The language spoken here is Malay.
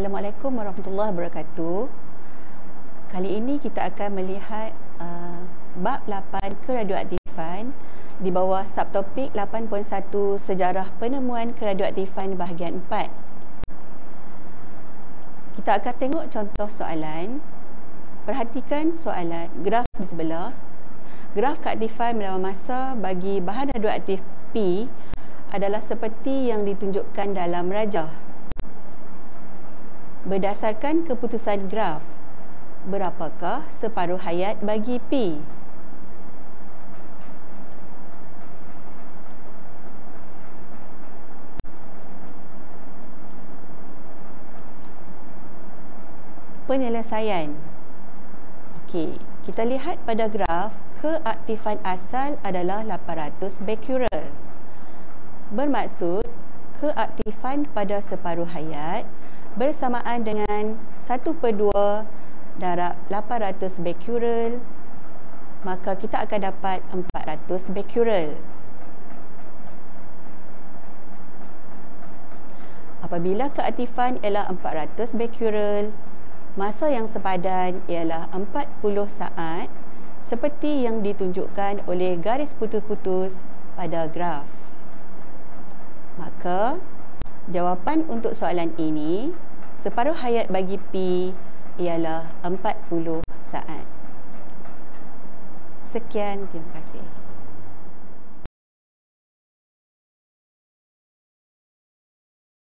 Assalamualaikum warahmatullahi wabarakatuh. Kali ini kita akan melihat bab 8 keradioaktifan di bawah subtopik 8.1 sejarah penemuan keradioaktifan bahagian 4. Kita akan tengok contoh soalan. Perhatikan soalan graf di sebelah. Graf keaktifan melawan masa bagi bahan radioaktif P adalah seperti yang ditunjukkan dalam rajah. Berdasarkan keputusan graf, berapakah separuh hayat bagi P? Penyelesaian. Okey, kita lihat pada graf, keaktifan asal adalah 800 becquerel. Bermaksud, keaktifan pada separuh hayat bersamaan dengan 1/2 darab 800 becquerel, maka kita akan dapat 400 becquerel. Apabila keaktifan ialah 400 becquerel, masa yang sepadan ialah 40 saat seperti yang ditunjukkan oleh garis putus-putus pada graf. Maka jawapan untuk soalan ini, separuh hayat bagi P ialah 40 saat. Sekian, terima kasih.